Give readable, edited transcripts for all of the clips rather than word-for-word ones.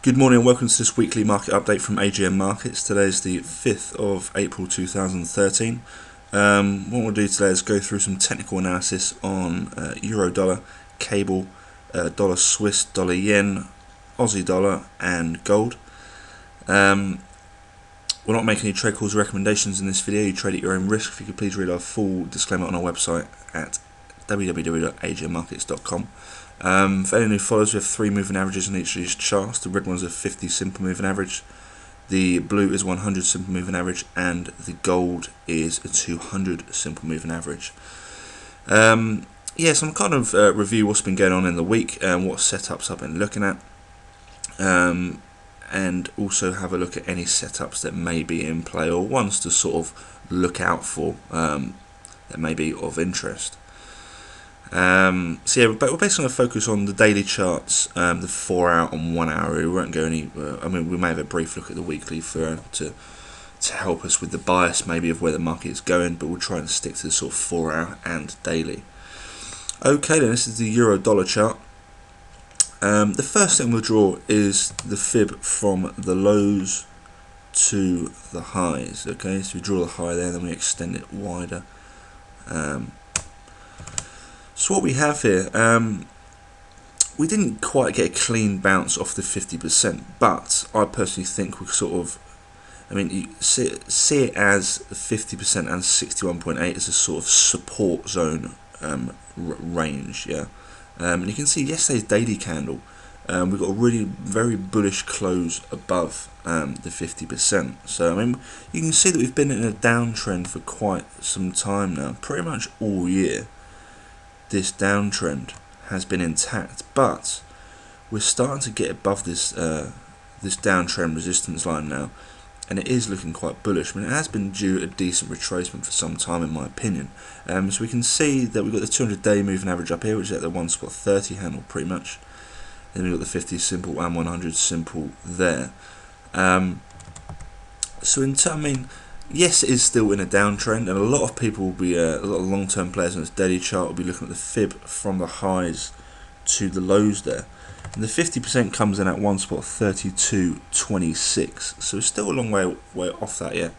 Good morning and welcome to this weekly market update from AGM Markets. Today is the 5th of April 2013. What we'll do today is go through some technical analysis on Euro dollar, cable, dollar Swiss, dollar yen, Aussie dollar and gold. We're not making any trade calls or recommendations in this video. You trade at your own risk. If you could please read our full disclaimer on our website at www.agmmarkets.com. For anyone who follows, we have 3 moving averages on each of these charts. The red one's a 50 simple moving average, the blue is 100 simple moving average, and the gold is a 200 simple moving average. So I'm kind of review what's been going on in the week and what setups I've been looking at, and also have a look at any setups that may be in play or ones to sort of look out for that may be of interest. We're basically going to focus on the daily charts, the 4 hour and 1 hour. We won't go any. We may have a brief look at the weekly to help us with the bias maybe of where the market is going, but we'll try and stick to the sort of 4 hour and daily. Okay, then this is the Euro dollar chart. The first thing we'll draw is the fib from the lows to the highs. Okay, so we draw the high there, then we extend it wider. So what we have here, we didn't quite get a clean bounce off the 50%, but I personally think we sort of, you see it as 50% and 61.8 as a sort of support zone range, yeah. And you can see yesterday's daily candle, we got a really very bullish close above the 50%. So you can see that we've been in a downtrend for quite some time now, pretty much all year. This downtrend has been intact, but we're starting to get above this this downtrend resistance line now, and it is looking quite bullish. It has been due a decent retracement for some time, in my opinion. So we can see that we've got the 200-day moving average up here, which is at the 1.30 handle pretty much. Then we've got the 50 simple and 100 simple there. So in terms, yes, it is still in a downtrend, and a lot of people will be, a lot of long-term players on this daily chart will be looking at the fib from the highs to the lows there. And the 50% comes in at 1.3226, so it's still a long way off that yet,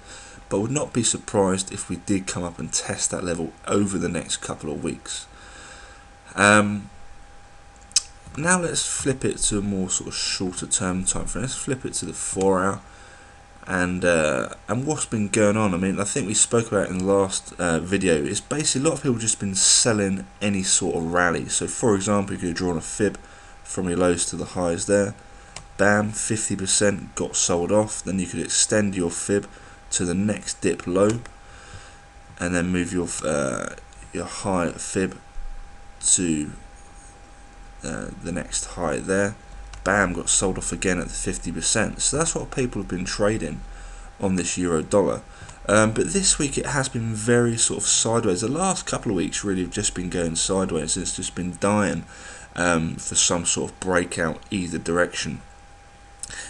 but would not be surprised if we did come up and test that level over the next couple of weeks. Now let's flip it to a more sort of shorter term time frame. Let's flip it to the 4 hour. And what's been going on, I think we spoke about it in the last video, is basically a lot of people just been selling any sort of rally. So for example, you could have drawn a fib from your lows to the highs there, bam, 50% got sold off. Then you could extend your fib to the next dip low, and then move your high fib to the next high there. Bam, got sold off again at the 50%. So that's what people have been trading on this euro dollar. But this week it has been very sort of sideways. The last couple of weeks really have just been going sideways. It's just been dying for some sort of breakout either direction.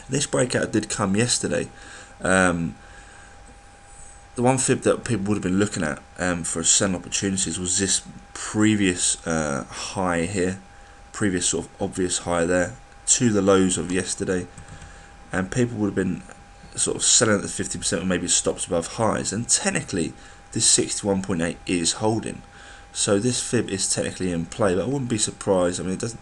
This breakout did come yesterday. The one fib that people would have been looking at for selling opportunities was this previous high here, previous sort of obvious high there, to the lows of yesterday, and people would have been sort of selling at the 50% or maybe stops above highs, and technically this 61.8 is holding, so this fib is technically in play, but I wouldn't be surprised. There's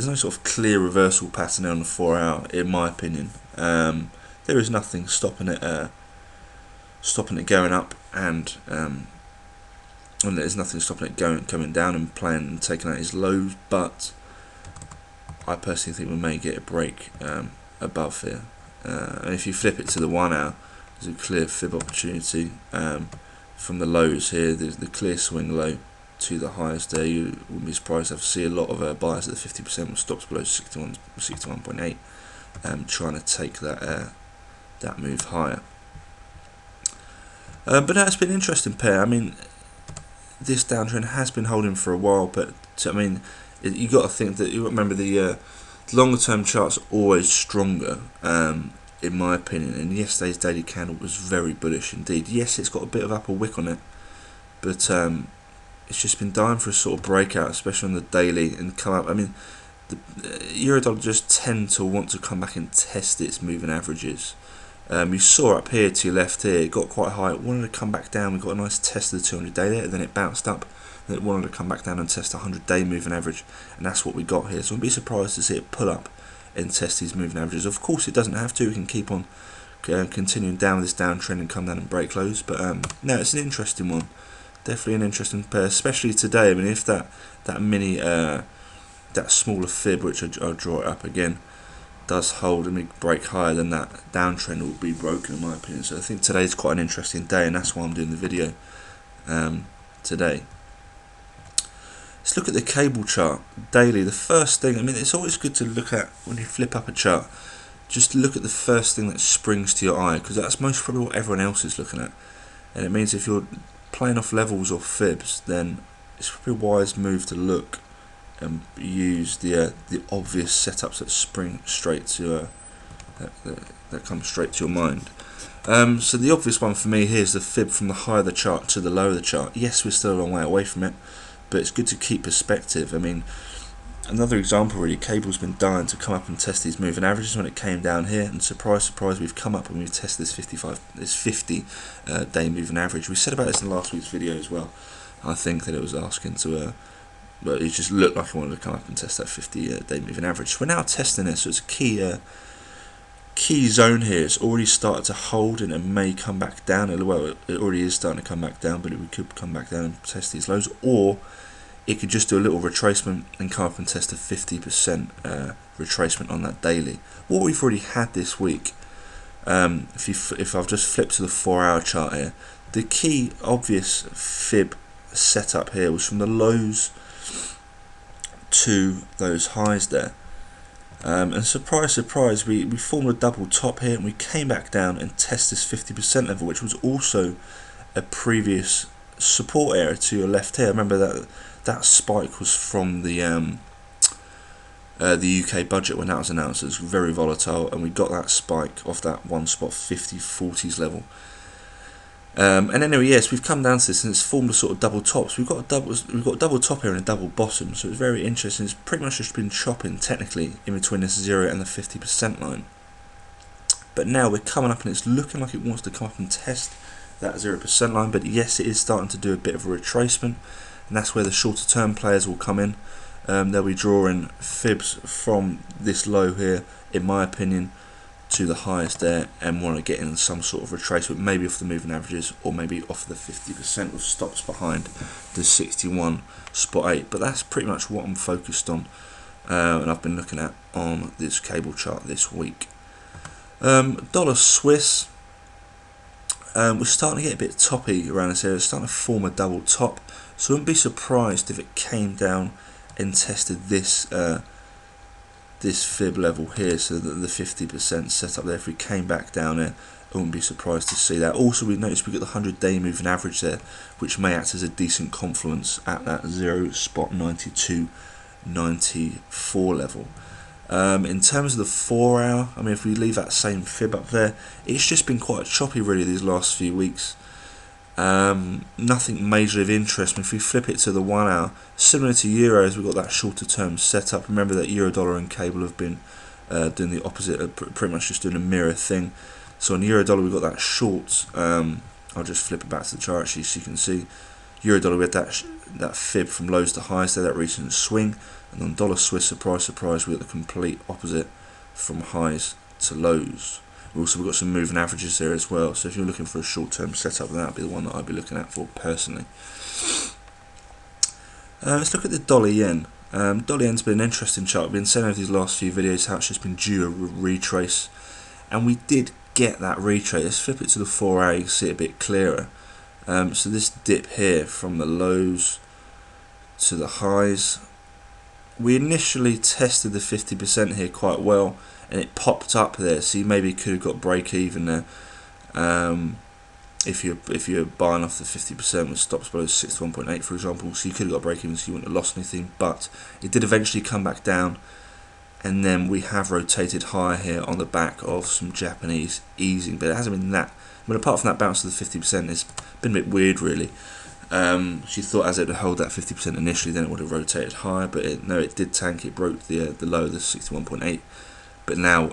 no sort of clear reversal pattern on the 4 hour, in my opinion. There is nothing stopping it going up, and there's nothing stopping it coming down and playing and taking out his lows, but I personally think we may get a break above here. And if you flip it to the 1 hour, there's a clear fib opportunity from the lows here. There's the clear swing low to the highest there. You wouldn't be surprised to see a lot of buyers at the 50% with stops below 61.8, trying to take that move higher. But no, it's been an interesting pair. This downtrend has been holding for a while, but you got to think that you remember the longer term charts are always stronger, in my opinion. And yesterday's daily candle was very bullish indeed. Yes, it's got a bit of upper wick on it, but it's just been dying for a sort of breakout, especially on the daily, and come up. Eurodollar just tend to want to come back and test its moving averages. You saw up here to your left here, it got quite high, it wanted to come back down, we got a nice test of the 200 day there, then it bounced up, then it wanted to come back down and test a 100 day moving average, and that's what we got here. So I'd be surprised to see it pull up and test these moving averages. Of course it doesn't have to, we can keep on continuing down with this downtrend and come down and break lows, but no, it's an interesting one, definitely an interesting pair, especially today. I mean, if that mini, that smaller fib, which I'll draw it up again, does hold and we break higher, then that downtrend will be broken in my opinion. So I think today's quite an interesting day, and that's why I'm doing the video today. Let's look at the cable chart daily. The first thing, I mean, it's always good to look at when you flip up a chart, just look at the first thing that springs to your eye, because that's most probably what everyone else is looking at, and it means if you're playing off levels or fibs, then it's probably a wise move to look and use the obvious setups that spring straight to that come straight to your mind. So the obvious one for me here is the fib from the higher the chart to the lower the chart. Yes, we're still a long way away from it, but it's good to keep perspective. I mean, another example really, cable's been dying to come up and test these moving averages when it came down here, and surprise surprise, we've come up and we've tested this 50 day moving average. We said about this in last week's video as well. I think that it was asking to but it just looked like it wanted to come up and test that 50 day moving average. So we're now testing this, so it's a key zone here. It's already started to hold and it may come back down. Well, it already is starting to come back down, but we could come back down and test these lows, or it could just do a little retracement and come up and test a 50% retracement on that daily. What we've already had this week, if I've just flipped to the 4-hour chart here, the key obvious fib setup here was from the lows to those highs there, and surprise surprise, we formed a double top here and we came back down and tested this 50% level, which was also a previous support area to your left here. Remember that spike was from the UK budget when that was announced. It was very volatile, and we got that spike off that one spot 50/40s level. And anyway, yes, we've come down to this and it's formed a sort of double top. So we've got a double top here and a double bottom. So it's very interesting. It's pretty much just been chopping technically in between this 0 and the 50% line. But now we're coming up and it's looking like it wants to come up and test that 0% line. But yes, it is starting to do a bit of a retracement, and that's where the shorter term players will come in. They'll be drawing fibs from this low here, in my opinion, to the highest there, and want to get in some sort of retracement, maybe off the moving averages or maybe off the 50% with stops behind the 61.8. But that's pretty much what I'm focused on, and I've been looking at on this cable chart this week. Dollar Swiss, we're starting to get a bit toppy around this area. It's starting to form a double top, so I wouldn't be surprised if it came down and tested this this fib level here, so that the 50% setup there. If we came back down there, I wouldn't be surprised to see that. Also, we noticed we got the 100 day moving average there, which may act as a decent confluence at that 0.9294 level. In terms of the 4-hour, I mean, if we leave that same fib up there, it's just been quite choppy really these last few weeks. Nothing major of interest. If we flip it to the 1 hour, similar to euros, we've got that shorter term setup. Remember that euro dollar and cable have been doing the opposite, pretty much just doing a mirror thing. So on euro dollar we've got that short, I'll just flip it back to the chart actually so you can see. Euro dollar we had that fib from lows to highs there, that recent swing, and on dollar Swiss, surprise surprise, we got the complete opposite from highs to lows. We've got some moving averages there as well, so if you're looking for a short-term setup, then that would be the one that I'd be looking at for personally. Let's look at the dollar yen. Dollar yen's been an interesting chart. I've been saying over these last few videos how it's just been due a retrace, and we did get that retrace. Let's flip it to the 4-hour, you can see it a bit clearer. So this dip here from the lows to the highs, we initially tested the 50% here quite well, and it popped up there, so you maybe could have got break even there if you're buying off the 50% with stops below 61.8 for example, so you could have got break even, so you wouldn't have lost anything. But it did eventually come back down, and then we have rotated higher here on the back of some Japanese easing, but it hasn't been that. I mean, apart from that bounce to the 50%, it's been a bit weird really. She thought as it would hold that 50% initially, then it would have rotated higher, but it did tank. It broke the low, the 61.8. But now,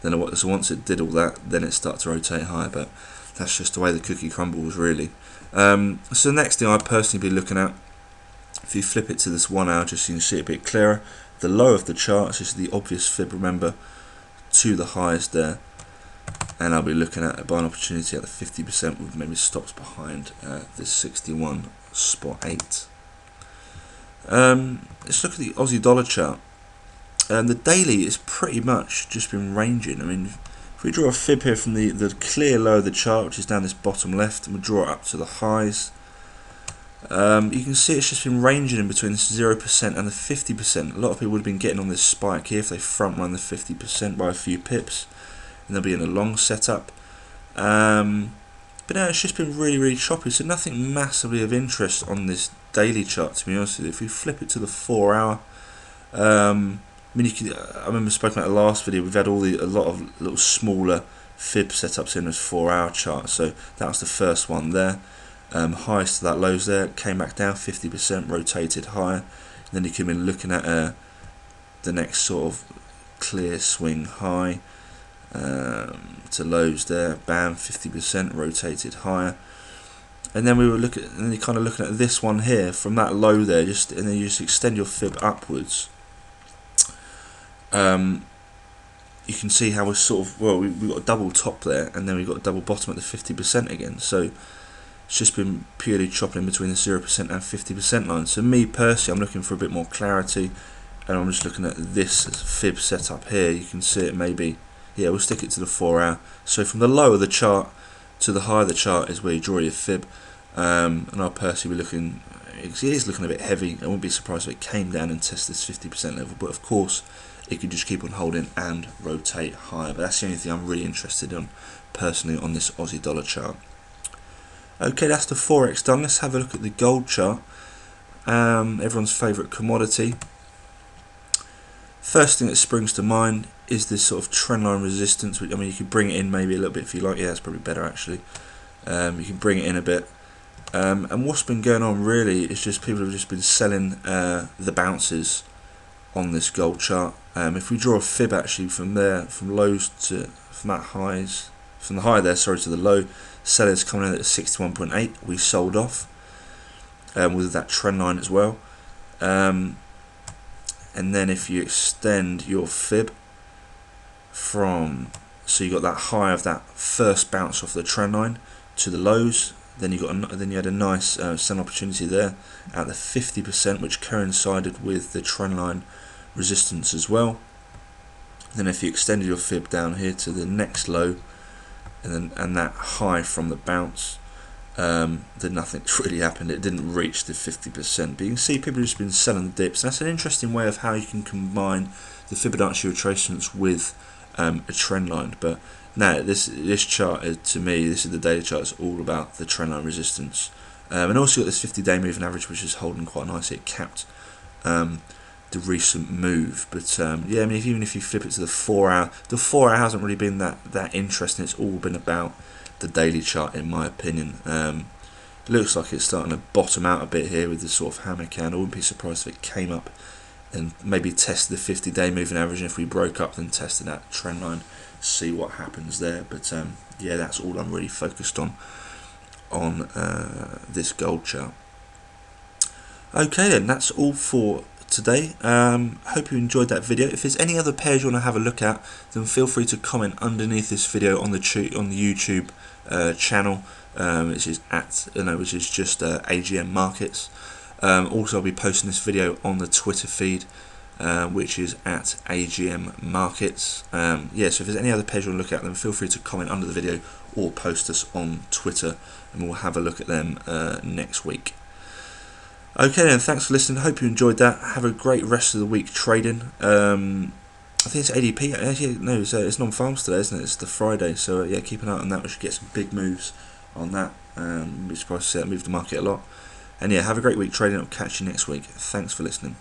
so once it did all that, then it started to rotate higher. But that's just the way the cookie crumbles, really. So the next thing I'd personally be looking at, if you flip it to this 1 hour, just so you can see it a bit clearer, the low of the chart, so this is the obvious fib, remember, to the highs there. And I'll be looking at a buying opportunity at the 50% with maybe stops behind this 61.8. Let's look at the Aussie dollar chart. The daily is pretty much just been ranging. I mean, if we draw a fib here from the clear low of the chart, which is down this bottom left, and we draw it up to the highs, you can see it's just been ranging in between 0% and the 50%. A lot of people would have been getting on this spike here if they front run the 50% by a few pips, and they'll be in a long setup. But no, it's just been really choppy, so nothing massively of interest on this daily chart, to be honest with you. If we flip it to the 4 hour, I mean, I remember spoken about the last video. We've had a lot of little smaller fib setups in this 4 hour chart. So that was the first one there. Highest to that lows there, came back down 50%, rotated higher. And then you come in looking at the next sort of clear swing high to lows there. Bam, 50%, rotated higher. And then you're kind of looking at this one here from that low there, and then you just extend your fib upwards. You can see how we're sort of, well, we've got a double top there, and then we've got a double bottom at the 50% again. So it's just been purely chopping in between the 0% and 50% line. So me personally, I'm looking for a bit more clarity, and I'm just looking at this fib setup here. You can see it maybe, yeah, we'll stick it to the 4 hour. So from the low of the chart to the high of the chart is where you draw your fib, and I'll personally be looking, it is looking a bit heavy. I wouldn't be surprised if it came down and tested this 50% level, but of course it could just keep on holding and rotate higher. But that's the only thing I'm really interested in personally on this Aussie dollar chart. Okay, that's the Forex done. Let's have a look at the gold chart, everyone's favourite commodity. First thing that springs to mind is this sort of trendline resistance, which, I mean, you could bring it in maybe a little bit if you like. Yeah, that's probably better actually. You can bring it in a bit. And what's been going on really is just people have just been selling the bounces on this gold chart. If we draw a fib actually from there, from lows to, from that highs, from the high there, sorry, to the low, sellers coming in at 61.8, we sold off with that trend line as well. And then if you extend your fib from, so you got that high of that first bounce off the trend line to the lows, then you had a nice sell opportunity there at the 50%, which coincided with the trend line resistance as well. Then if you extended your fib down here to the next low, and that high from the bounce, then nothing's really happened. It didn't reach the 50%. But you can see people have just been selling the dips. That's an interesting way of how you can combine the Fibonacci retracements with a trend line. But now this chart is, to me, this is the daily chart. It's all about the trend line resistance, and also got this 50-day moving average, which is holding quite nicely. It capped the recent move, but yeah, I mean, even if you flip it to the 4 hour, the 4 hour hasn't really been that interesting. It's all been about the daily chart, in my opinion. It looks like it's starting to bottom out a bit here with this sort of hammer candle. I wouldn't be surprised if it came up and maybe tested the 50-day moving average, and if we broke up, then tested that trend line, see what happens there. But yeah, that's all I'm really focused on this gold chart. Okay then, that's all for today. Hope you enjoyed that video. If there's any other pairs you want to have a look at, then feel free to comment underneath this video on the YouTube channel, which is just AGM Markets. Also, I'll be posting this video on the Twitter feed, which is at AGM Markets. Yeah, so if there's any other pairs you want to look at, then feel free to comment under the video or post us on Twitter, and we'll have a look at them next week. Okay then, thanks for listening. Hope you enjoyed that. Have a great rest of the week trading. I think it's ADP. Actually, no, it's non-farms today, isn't it? It's the Friday, so yeah, keep an eye on that. We should get some big moves on that. Be surprised to see that move the market a lot. And yeah, have a great week trading. I'll catch you next week. Thanks for listening.